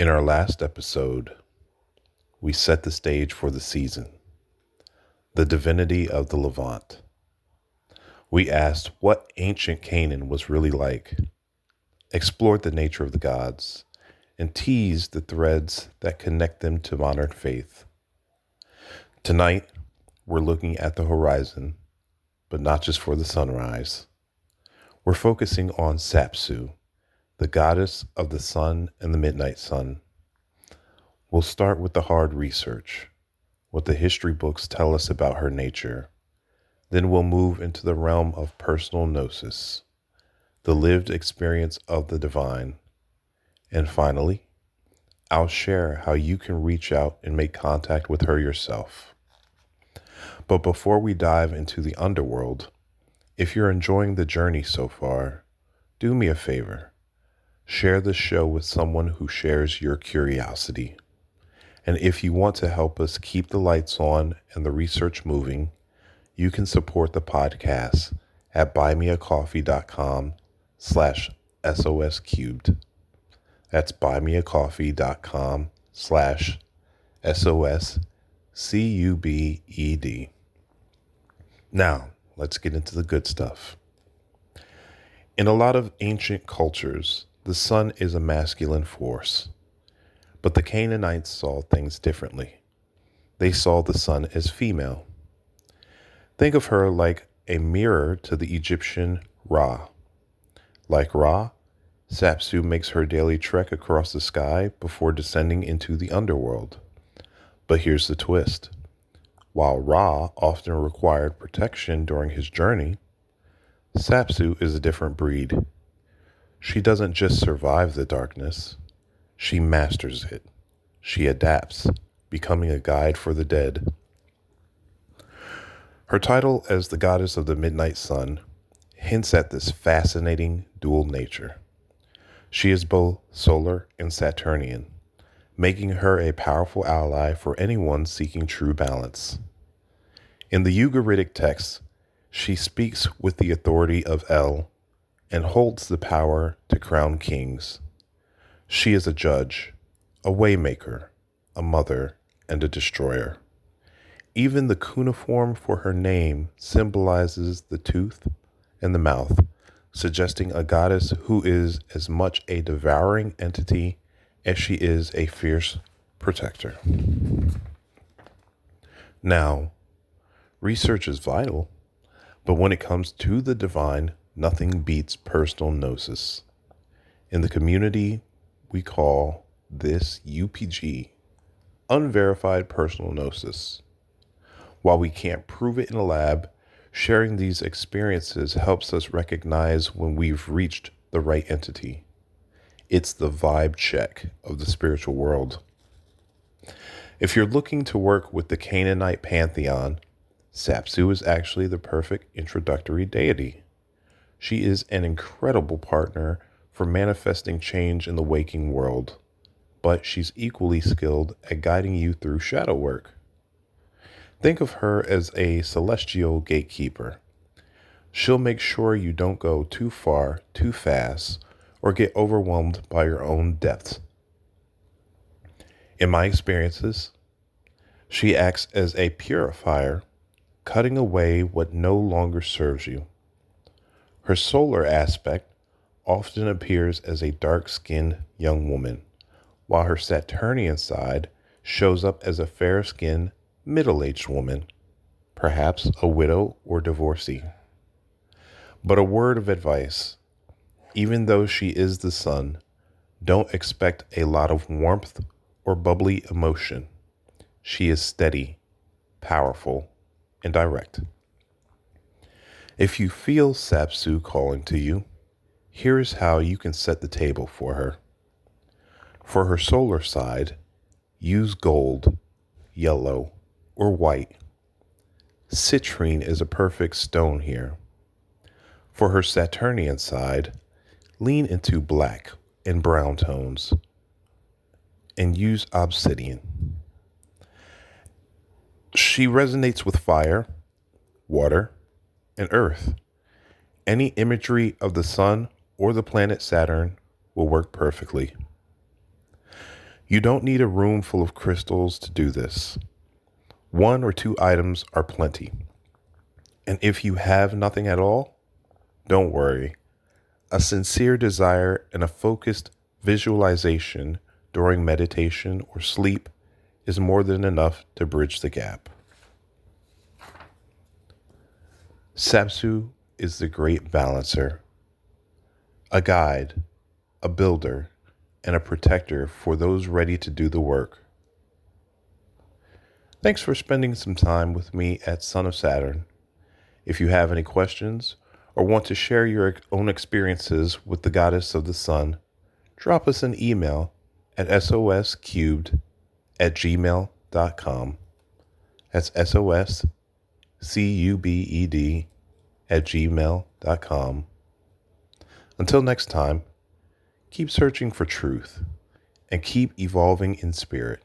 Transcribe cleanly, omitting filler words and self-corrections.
In our last episode, we set the stage for the season, the divinity of the Levant. We asked what ancient Canaan was really like, explored the nature of the gods, and teased the threads that connect them to modern faith. Tonight, we're looking at the horizon, but not just for the sunrise. We're focusing on Sapsu, the goddess of the sun and the midnight sun. We'll start with the hard research, what the history books tell us about her nature. Then we'll move into the realm of personal gnosis, the lived experience of the divine. And finally, I'll share how you can reach out and make contact with her yourself. But before we dive into the underworld, if you're enjoying the journey so far, do me a favor. Share the show with someone who shares your curiosity. And if you want to help us keep the lights on and the research moving, you can support the podcast at buymeacoffee.com/SOS That's buymeacoffee.com/SOSCUBED. Now, let's get into the good stuff. In a lot of ancient cultures, the sun is a masculine force, but the Canaanites saw things differently. They saw the sun as female. Think of her like a mirror to the Egyptian Ra. Like Ra, Sapsu makes her daily trek across the sky before descending into the underworld. But here's the twist. While Ra often required protection during his journey, Sapsu is a different breed. She doesn't just survive the darkness, she masters it. She adapts, becoming a guide for the dead. Her title as the goddess of the midnight sun hints at this fascinating dual nature. She is both solar and Saturnian, making her a powerful ally for anyone seeking true balance. In the Ugaritic text, she speaks with the authority of El and holds the power to crown kings. She is a judge, a waymaker, a mother, and a destroyer. Even the cuneiform for her name symbolizes the tooth and the mouth, suggesting a goddess who is as much a devouring entity as she is a fierce protector. Now, research is vital, but when it comes to the divine, nothing beats personal gnosis. In the community, we call this UPG, unverified personal gnosis. While we can't prove it in a lab, sharing these experiences helps us recognize when we've reached the right entity. It's the vibe check of the spiritual world. If you're looking to work with the Canaanite pantheon, Sapsu is actually the perfect introductory deity. She is an incredible partner for manifesting change in the waking world, but she's equally skilled at guiding you through shadow work. Think of her as a celestial gatekeeper. She'll make sure you don't go too far, too fast, or get overwhelmed by your own depths. In my experiences, she acts as a purifier, cutting away what no longer serves you. Her solar aspect often appears as a dark-skinned young woman, while her Saturnian side shows up as a fair-skinned, middle-aged woman, perhaps a widow or divorcee. But a word of advice, even though she is the sun, don't expect a lot of warmth or bubbly emotion. She is steady, powerful, and direct. If you feel Sapsu calling to you, here is how you can set the table for her. For her solar side, use gold, yellow, or white. Citrine is a perfect stone here. For her Saturnian side, lean into black and brown tones and use obsidian. She resonates with fire, water, and earth. Any imagery of the sun or the planet Saturn will work perfectly. You don't need a room full of crystals to do this. 1 or 2 items are plenty. And if you have nothing at all, don't worry. A sincere desire and a focused visualization during meditation or sleep is more than enough to bridge the gap. Sapsu is the great balancer, a guide, a builder, and a protector for those ready to do the work. Thanks for spending some time with me at Son of Saturn. If you have any questions or want to share your own experiences with the goddess of the sun, drop us an email at soscubed@gmail.com. That's SOSCUBED@gmail.com. Until next time, keep searching for truth and keep evolving in spirit.